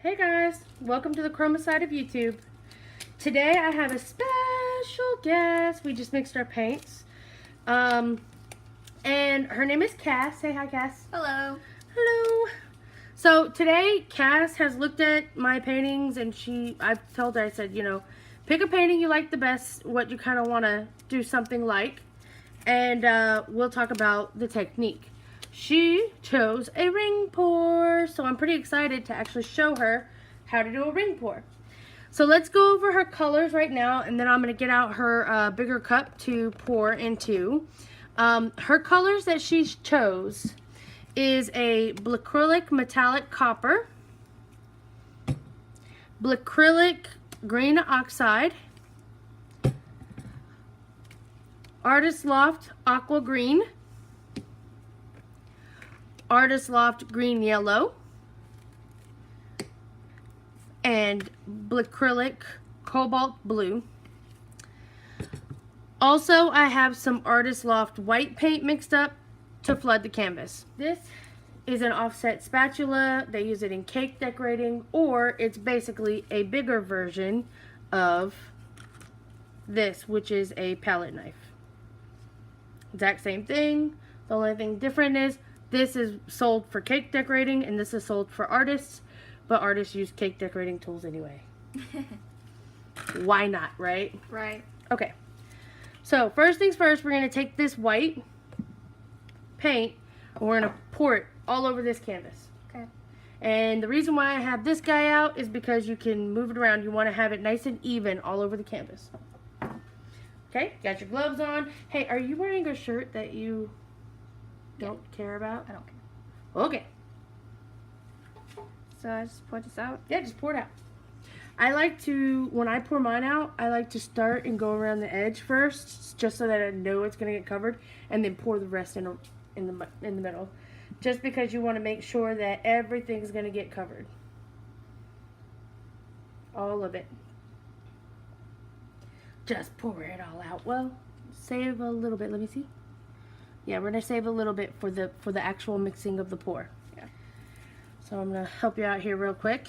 Hey guys, welcome to the Chroma side of YouTube. Today I have a special guest. We just mixed our paints. And her name is Cass. Say hi, Cass. Hello. Hello. So today Cass has looked at my paintings and I've told her, I said, pick a painting you like the best, what you kind of want to do something like. And we'll talk about the technique. She chose a ring pour, so I'm pretty excited to actually show her how to do a ring pour. So let's go over her colors right now, and then I'm going to get out her bigger cup to pour into. Her colors that she chose is a Blacrylic Metallic Copper, Blacrylic Green Oxide, Artist Loft Aqua Green, Artist Loft Green Yellow, and Blacrylic Cobalt Blue. Also, I have some Artist Loft white paint mixed up to flood the canvas. This is an offset spatula. They use it in cake decorating, or it's basically a bigger version of this, which is a palette knife. Exact same thing. The only thing different is this is sold for cake decorating and this is sold for artists, but artists use cake decorating tools anyway. Why not, right? Right. Okay. So first things first, we're going to take this white paint and we're going to pour it all over this canvas. Okay. And the reason why I have this guy out is because you can move it around. You want to have it nice and even all over the canvas. Okay, got your gloves on. Hey, are you wearing a shirt that you don't care about? I don't care. Okay. So I just pour this out? Yeah, just pour it out. I like to, when I pour mine out, I like to start and go around the edge first, just so that I know it's going to get covered, and then pour the rest in the middle. Just because you want to make sure that everything's going to get covered. All of it. Just pour it all out. Well, save a little bit. Let me see. Yeah, we're going to save a little bit for the actual mixing of the pour. Yeah. So I'm going to help you out here real quick.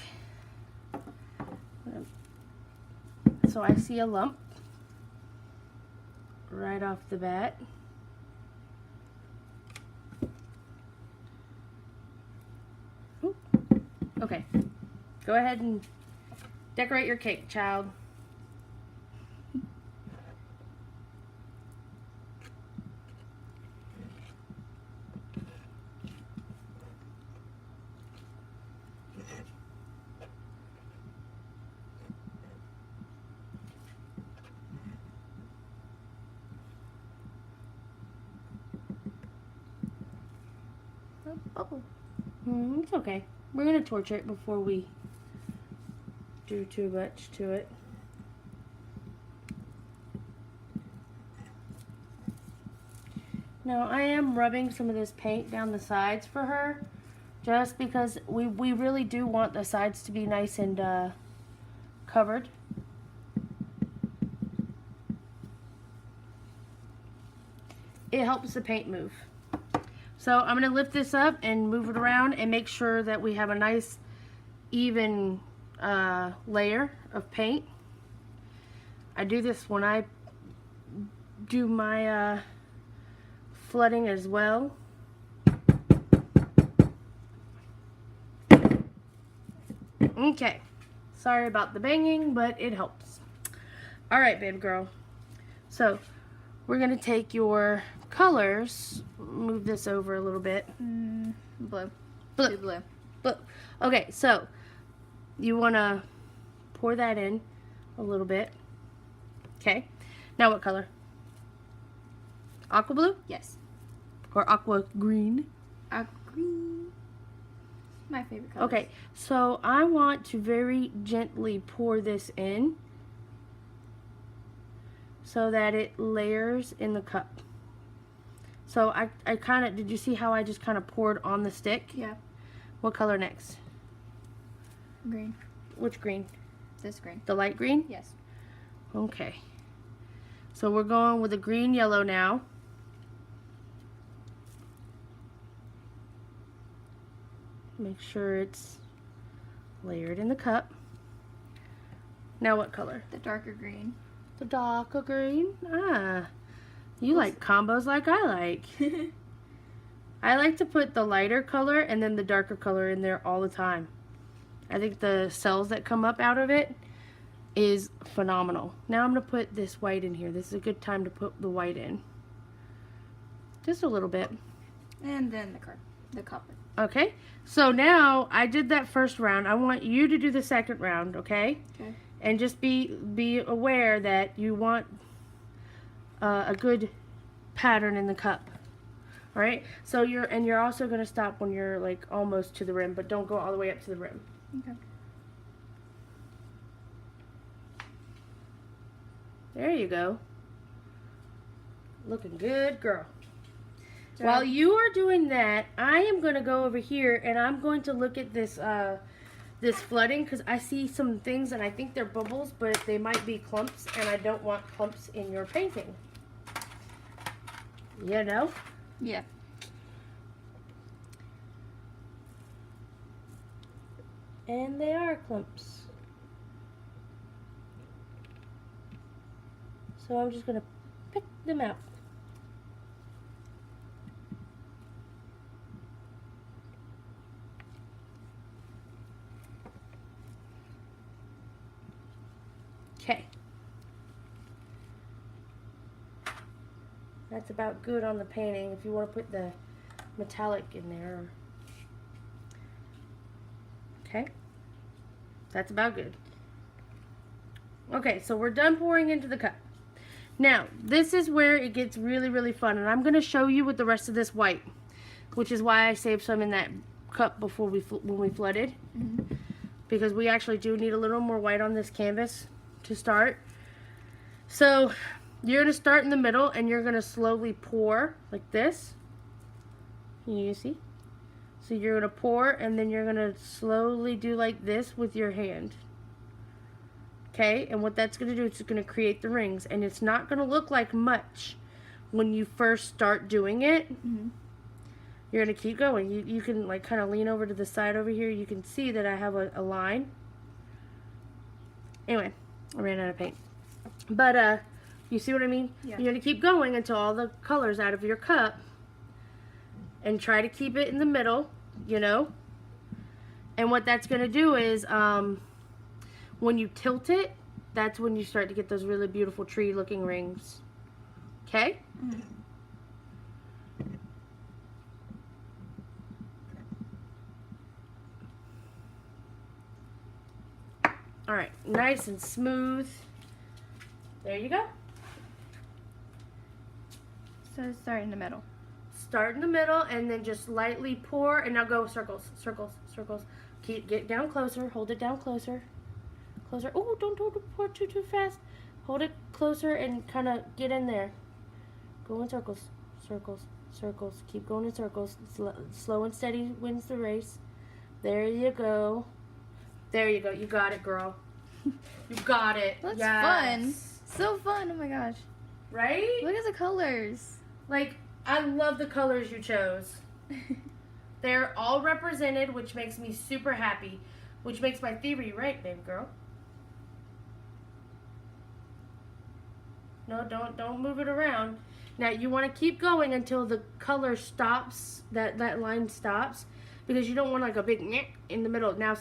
So I see a lump right off the bat. Ooh. Okay. Go ahead and decorate your cake, child. Oh. It's okay. We're going to torch it before we do too much to it. Now I am rubbing some of this paint down the sides for her, just because we really do want the sides to be nice and covered. It helps the paint move. So I'm going to lift this up and move it around and make sure that we have a nice even layer of paint. I do this when I do my flooding as well. Okay. Sorry about the banging, but it helps. Alright, baby girl. So we're going to take your colors, move this over a little bit. Blue. Blue. Blue. Blue. Okay, so you want to pour that in a little bit. Okay. Now what color? Aqua blue? Yes. Or aqua green? Green. My favorite color. Okay, so I want to very gently pour this in so that it layers in the cup. So I kind of, did you see how I just kind of poured on the stick? Yeah. What color next? Green. Which green? This green. The light green? Yes. Okay. So we're going with the green yellow now. Make sure it's Layer it in the cup. Now what color? The darker green. The darker green. Ah, you like combos like I like. I like to put the lighter color and then the darker color in there all the time. I think the cells that come up out of it is phenomenal. Now I'm going to put this white in here. This is a good time to put the white in. Just a little bit. And then the copper. Okay, so now I did that first round. I want you to do the second round, okay? Okay. And just be aware that you want a good pattern in the cup. All right. So you're also going to stop when you're like almost to the rim, but don't go all the way up to the rim. Okay. There you go. Looking good, girl. So While you are doing that, I am going to go over here and I'm going to look at this this flooding because I see some things and I think they're bubbles, but they might be clumps and I don't want clumps in your painting. You know? Yeah. And they are clumps. So I'm just going to pick them out. Okay. That's about good on the painting. If you want to put the metallic in there. Okay. That's about good. Okay, so we're done pouring into the cup. Now, this is where it gets really, really fun. And I'm going to show you with the rest of this white. Which is why I saved some in that cup before when we flooded. Mm-hmm. Because we actually do need a little more white on this canvas to start. So you're going to start in the middle and you're going to slowly pour like this. You see? So you're going to pour and then you're going to slowly do like this with your hand. Okay? And what that's going to do is it's going to create the rings. And it's not going to look like much when you first start doing it. Mm-hmm. You're going to keep going. You can like kind of lean over to the side over here. You can see that I have a line. Anyway, I ran out of paint. But you see what I mean? Yeah. You're going to keep going until all the color's out of your cup. And try to keep it in the middle, you know. And what that's going to do is when you tilt it, that's when you start to get those really beautiful tree looking rings. Okay? Mm-hmm. All right, nice and smooth. There you go. So start in the middle. Start in the middle and then just lightly pour and now go circles, circles, circles. Get down closer, hold it down closer. Closer. Oh, don't pour too fast. Hold it closer and kind of get in there. Go in circles, circles, circles. Keep going in circles. Slow and steady wins the race. There you go. There you go. You got it, girl. You got it. That's Yes. fun. So fun. Oh my gosh. Right? Look at the colors. Like, I love the colors you chose. They're all represented, which makes me super happy. Which makes my theory right, baby girl. No, don't move it around. Now, you want to keep going until the color stops, that line stops. Because you don't want like a big nyeh in the middle. Now,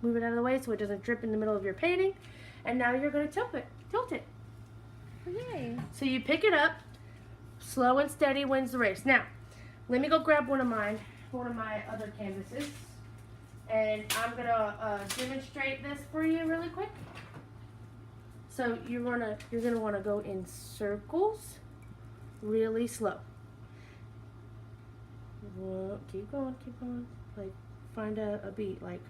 move it out of the way so it doesn't drip in the middle of your painting. And now you're going to tilt it. Yay. So you pick it up. Slow and steady wins the race. Now, let me go grab one of my other canvases. And I'm going to demonstrate this for you really quick. So you're going to want to go in circles really slow. Well, keep going. Like, find a beat, like,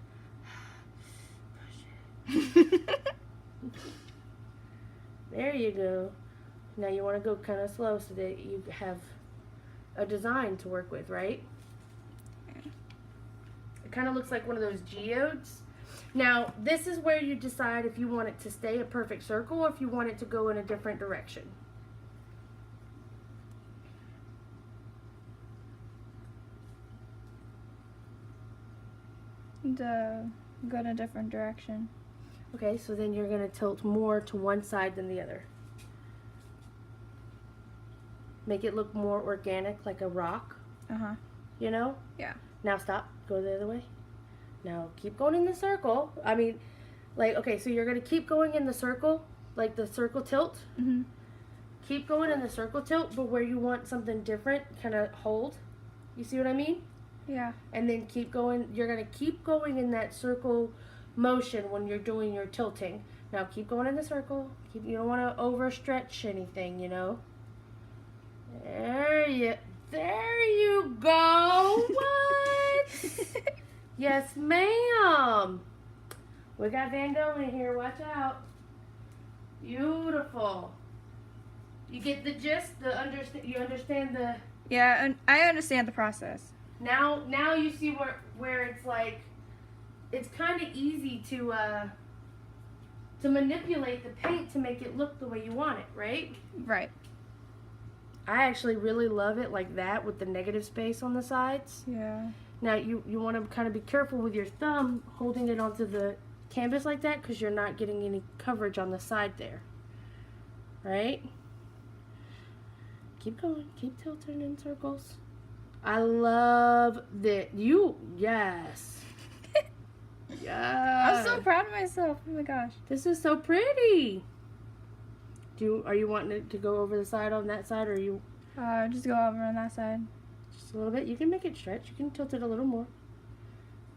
there you go. Now you want to go kind of slow so that you have a design to work with, right? It kind of looks like one of those geodes. Now, this is where you decide if you want it to stay a perfect circle or if you want it to go in a different direction. To go in a different direction. Okay, so then you're going to tilt more to one side than the other. Make it look more organic, like a rock, Uh-huh. you know? Yeah. Now stop. Go the other way. Now keep going in the circle. I mean, like, okay, so you're going to keep going in the circle, like the circle tilt. Mm-hmm. Keep going in the circle tilt, but where you want something different, kind of hold. You see what I mean? Yeah. And then keep going. You're going to keep going in that circle motion when you're doing your tilting. Now keep going in the circle. You don't want to overstretch anything, you know? There you go. What? Yes, ma'am. We got Van Gogh in here. Watch out. Beautiful. You get the gist. You understand the. Yeah, and I understand the process. Now you see where it's like, it's kind of easy to manipulate the paint to make it look the way you want it, right? Right. I actually really love it like that with the negative space on the sides. Yeah. Now you want to kind of be careful with your thumb holding it onto the canvas like that because you're not getting any coverage on the side there. Right? Keep going. Keep tilting in circles. I love that. Yes. I'm so proud of myself. Oh my gosh. This is so pretty. Are you wanting it to go over the side on that side, or are you Just go over on that side. just a little bit? You can make it stretch. You can tilt it a little more.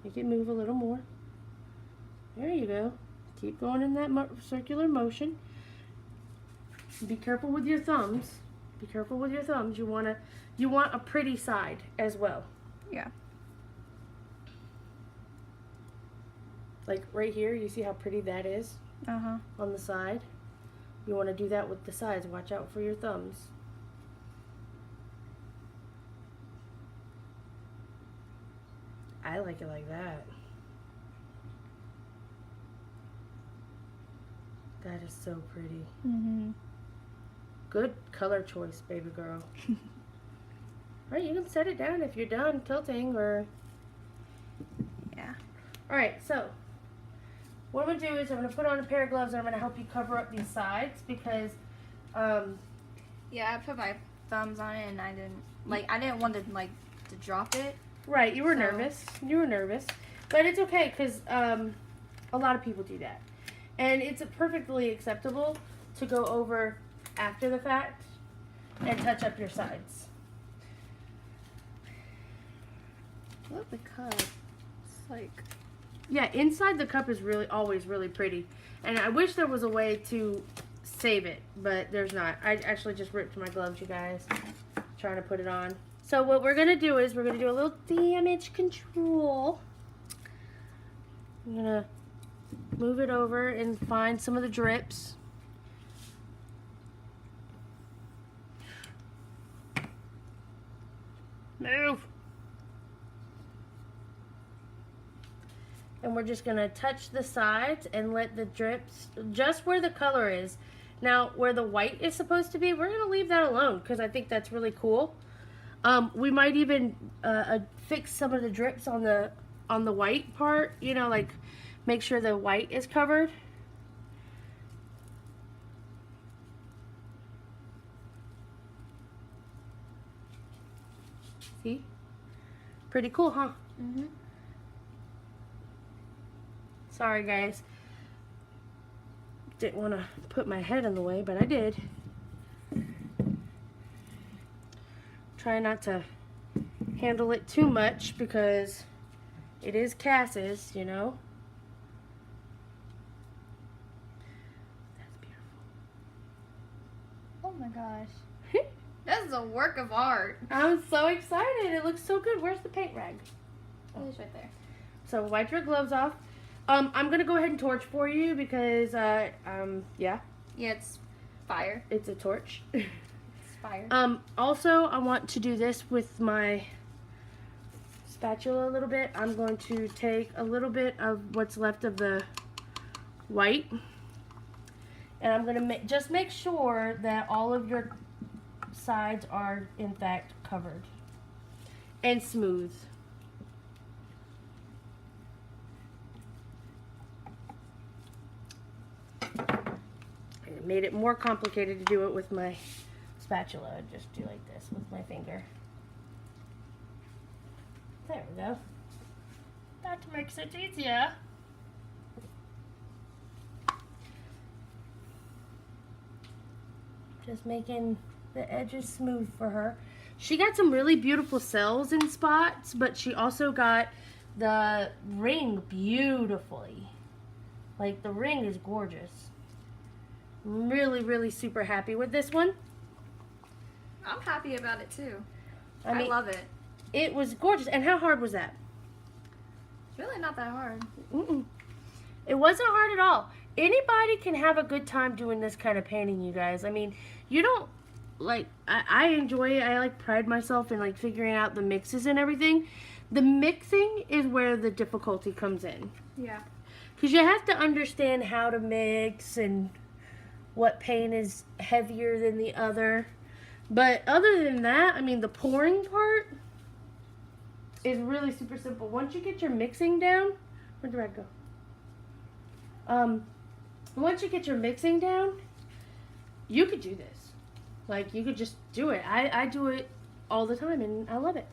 Make it move a little more. There you go. Keep going in that circular motion. Be careful with your thumbs. Be careful with your thumbs. You want a pretty side as well. Yeah. Like right here, you see how pretty that is Uh-huh. on the side? You want to do that with the sides. Watch out for your thumbs. I like it like that. That is so pretty. Mm-hmm. Good color choice, baby girl. Alright, you can set it down if you're done tilting or... Yeah. Alright, so what I'm going to do is I'm going to put on a pair of gloves and I'm going to help you cover up these sides because Yeah, I put my thumbs on it and I didn't want to drop it. right, you were So- nervous. You were nervous. But it's okay because a lot of people do that. And it's perfectly acceptable to go over after the fact and touch up your sides. I love the cup. It's like... Yeah, inside the cup is always really pretty. And I wish there was a way to save it, but there's not. I actually just ripped my gloves, you guys, trying to put it on. So what we're going to do is we're going to do a little damage control. I'm going to move it over and find some of the drips. Move. And we're just going to touch the sides and let the drips, just where the color is. Now, where the white is supposed to be, we're going to leave that alone because I think that's really cool. We might even fix some of the drips on the white part, you know, like make sure the white is covered. See? Pretty cool, huh? Mm-hmm. Sorry, guys. Didn't want to put my head in the way, but I did. Try not to handle it too much because it is Cass's, you know. That's beautiful. Oh my gosh. That's a work of art. I'm so excited. It looks so good. Where's the paint rag? It's right there. So wipe your gloves off. I'm gonna go ahead and torch for you because yeah, Yeah, it's fire. it's a torch. It's fire. Also, I want to do this with my spatula a little bit. I'm going to take a little bit of what's left of the white, and I'm gonna just make sure that all of your sides are in fact covered and smooth. I made it more complicated to do it with my spatula. I just do like this with my finger. There we go. That makes it easier. Just making the edges smooth for her. She got some really beautiful cells and spots, but she also got the ring beautifully. Like, the ring is gorgeous. I'm really, really super happy with this one. I'm happy about it too. I mean, love it. It was gorgeous. And how hard was that? It's really not that hard. It wasn't hard at all. Anybody can have a good time doing this kind of painting, you guys. I mean, you don't, like, I enjoy it. I, like, pride myself in, like, figuring out the mixes and everything. The mixing is where the difficulty comes in. Yeah. Because you have to understand how to mix and what paint is heavier than the other. But other than that, I mean, the pouring part is really super simple. Once you get your mixing down, where'd the red go? Once you get your mixing down, you could do this. Like, you could just do it. I do it all the time, and I love it.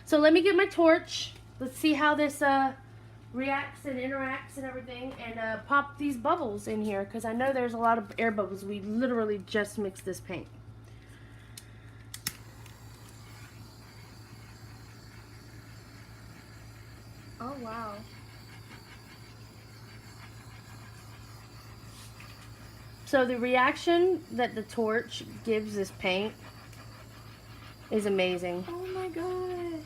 So let me get my torch. Let's see how this reacts and interacts and everything, and pop these bubbles in here, because I know there's a lot of air bubbles. We literally just mixed this paint. Oh, wow. So the reaction that the torch gives this paint is amazing. Oh my gosh.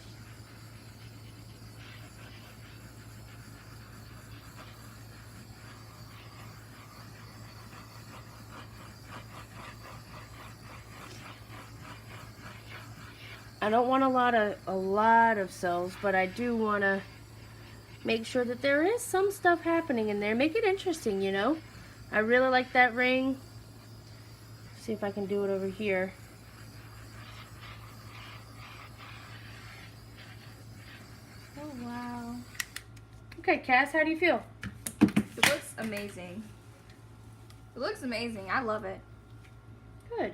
I don't want a lot of cells, but I do want to make sure that there is some stuff happening in there. Make it interesting, you know? I really like that ring. See if I can do it over here. Oh, wow. Okay, Cass, how do you feel? It looks amazing. It looks amazing. I love it. Good.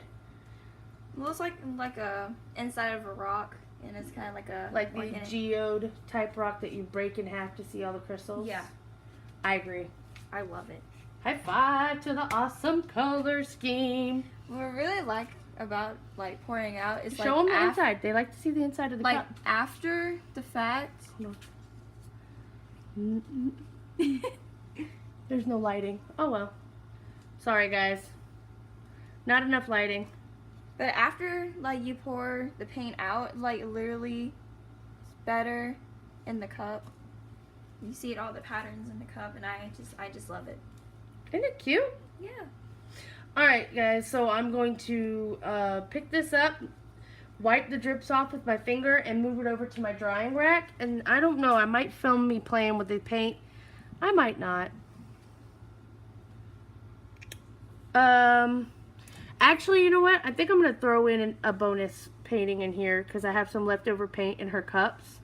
It looks like a inside of a rock, and it's kind of like a Like the organic. geode type rock that you break in half to see all the crystals? Yeah, I agree. I love it. High five to the awesome color scheme. What I really like about like pouring out is Show them the inside. They like to see the inside of the like cup. after the fact. There's no lighting. Oh well. Sorry guys. Not enough lighting. But after like you pour the paint out, like literally it's better in the cup. You see all the patterns in the cup, and I just love it. Isn't it cute? Yeah. Alright guys, so I'm going to pick this up, wipe the drips off with my finger, and move it over to my drying rack. And I don't know, I might film me playing with the paint. I might not. Actually, you know what? I think I'm going to throw in a bonus painting in here, because I have some leftover paint in her cups.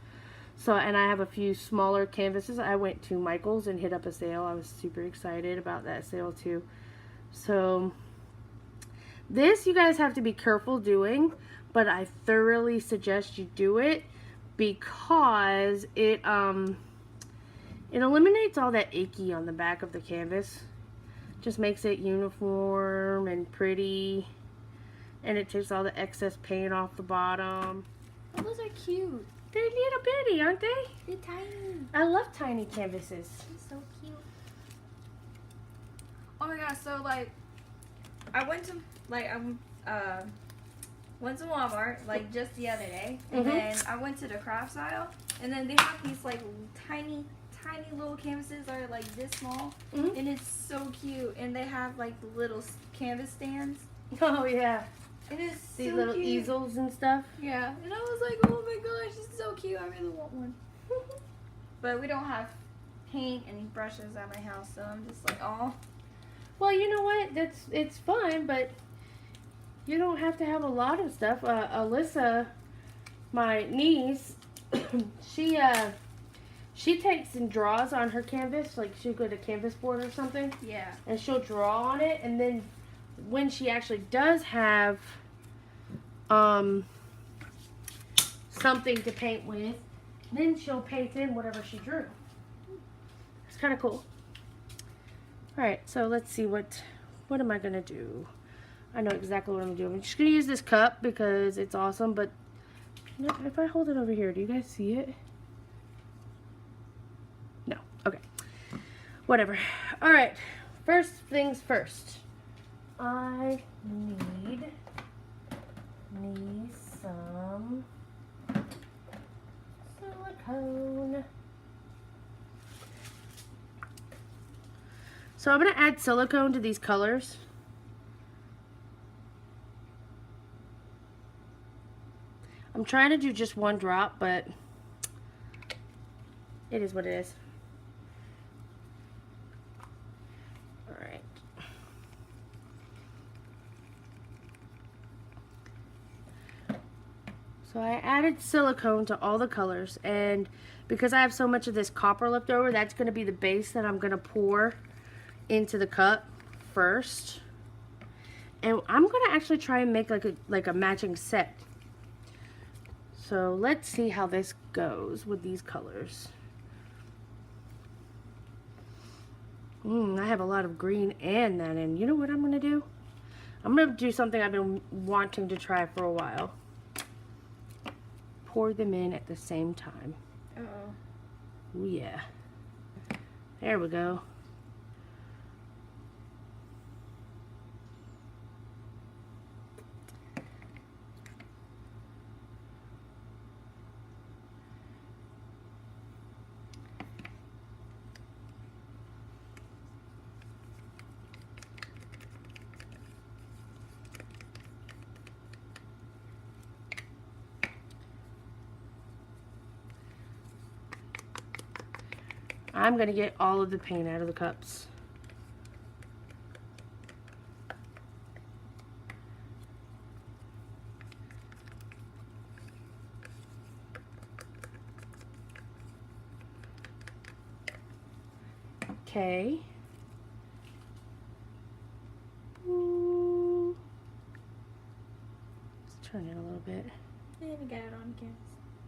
So, and I have a few smaller canvases. I went to Michael's and hit up a sale. I was super excited about that sale too. So, this you guys have to be careful doing, but I thoroughly suggest you do it, because it eliminates all that icky on the back of the canvas. Just makes it uniform and pretty, and it takes all the excess paint off the bottom. Oh, those are cute. They're little bitty, aren't they? They're tiny. I love tiny canvases. They're so cute. Oh my gosh! So like, I went to Walmart like just the other day, and then I went to the craft aisle, and then they have these like tiny little canvases that are like this small, and it's so cute. And they have like the little canvas stands. Oh yeah. It is These so little cute. easels and stuff. Yeah, and I was like, oh my gosh, this is so cute. I really want one. But we don't have paint and brushes at my house, so I'm just like, oh. Well, you know what? It's fun, but you don't have to have a lot of stuff. Alyssa, my niece, she takes and draws on her canvas. Like she'll go to canvas board or something, Yeah. and she'll draw on it, and then when she actually does have something to paint with, then she'll paint in whatever she drew. It's kind of cool. All right, so let's see what am I gonna do? I know exactly what I'm doing. I'm just gonna use this cup because it's awesome, but you know, if I hold it over here, do you guys see it? No. Okay. Whatever. All right. First things first. I need some silicone. So I'm going to add silicone to these colors. I'm trying to do just one drop, but it is what it is. All right. So I added silicone to all the colors, and because I have so much of this copper left over, that's going to be the base that I'm going to pour into the cup first. And I'm going to actually try and make like a matching set. So let's see how this goes with these colors. I have a lot of green and that, and you know what I'm going to do? I'm going to do something I've been wanting to try for a while. Pour them in at the same time. Uh-oh. Ooh, yeah. There we go. I'm going to get all of the paint out of the cups. Okay. Let's turn it a little bit. I didn't get it on Candace.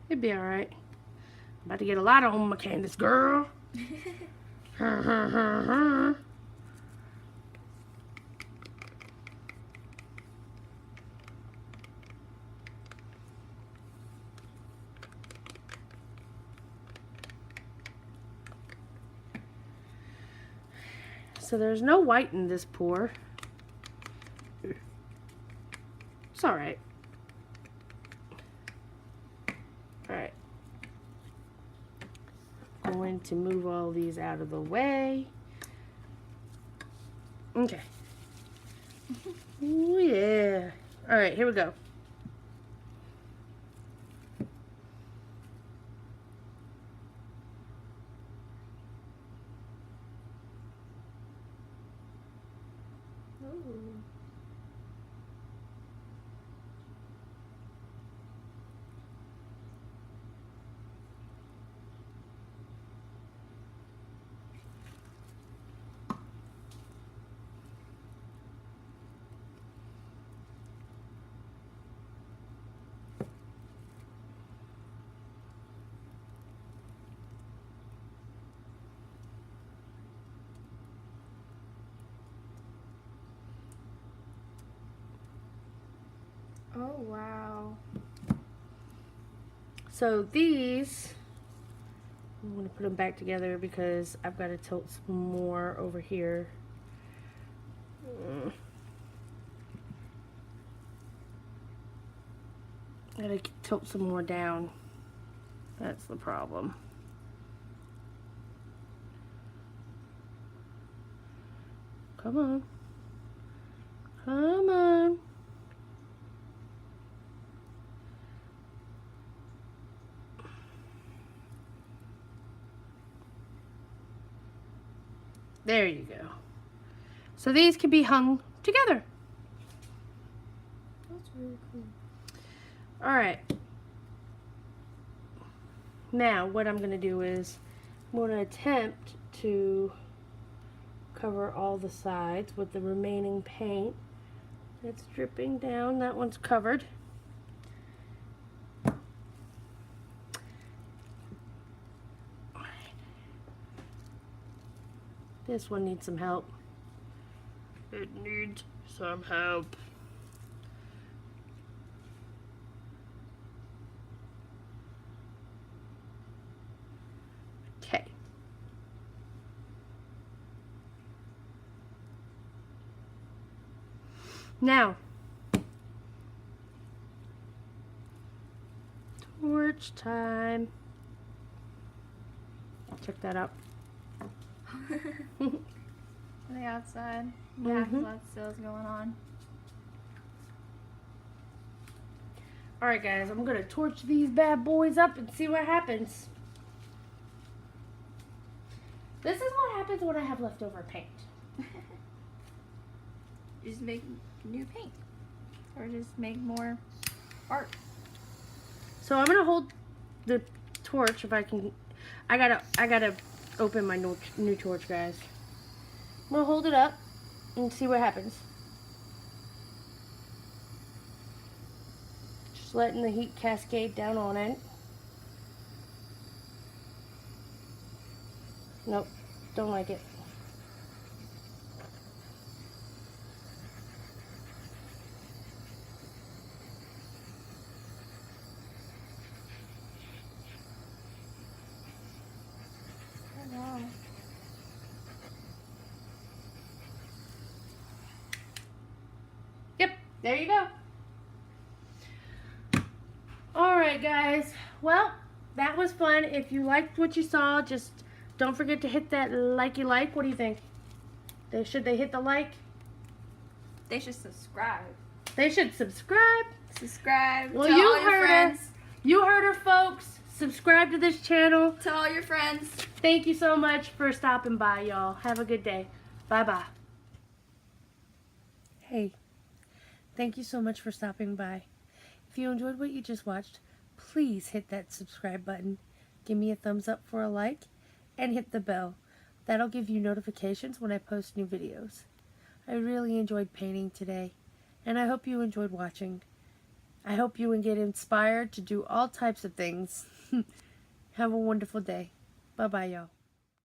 It'd be alright. I'm about to get a lot on my Candace, girl. So there's no white in this pour. It's alright. Alright. Going to move all these out of the way. Okay. Ooh, yeah. Alright, here we go. Ooh. Oh, wow. So these, I'm going to put them back together because I've got to tilt some more over here. I gotta tilt some more down. That's the problem. Come on. Come on. There you go. So these can be hung together. That's really cool. Alright. Now what I'm going to do is I'm going to attempt to cover all the sides with the remaining paint It's dripping down. That one's covered. This one needs some help. It needs some help. Okay. Now, torch time. Check that out. On the outside. Yeah, lots still going on. Alright guys, I'm gonna torch these bad boys up and see what happens. This is what happens when I have leftover paint. Just make new paint. Or just make more art. So I'm gonna hold the torch if I can. I gotta open my new torch, guys. I'm gonna hold it up and see what happens. Just letting the heat cascade down on it. Nope, don't like it. Oh, wow. Yep, there you go. Alright guys, well, that was fun. If you liked what you saw, just don't forget to hit that likey like. What do you think? Should they hit the like? They should subscribe. They should subscribe. Subscribe. Well, Tell you all your heard friends. her. You heard her, folks. Subscribe to this channel. Tell all your friends. Thank you so much for stopping by, y'all. Have a good day. Bye-bye. Hey, thank you so much for stopping by. If you enjoyed what you just watched, please hit that subscribe button. Give me a thumbs up for a like, and hit the bell. That'll give you notifications when I post new videos. I really enjoyed painting today, and I hope you enjoyed watching. I hope you get inspired to do all types of things. Have a wonderful day. Bye-bye, y'all.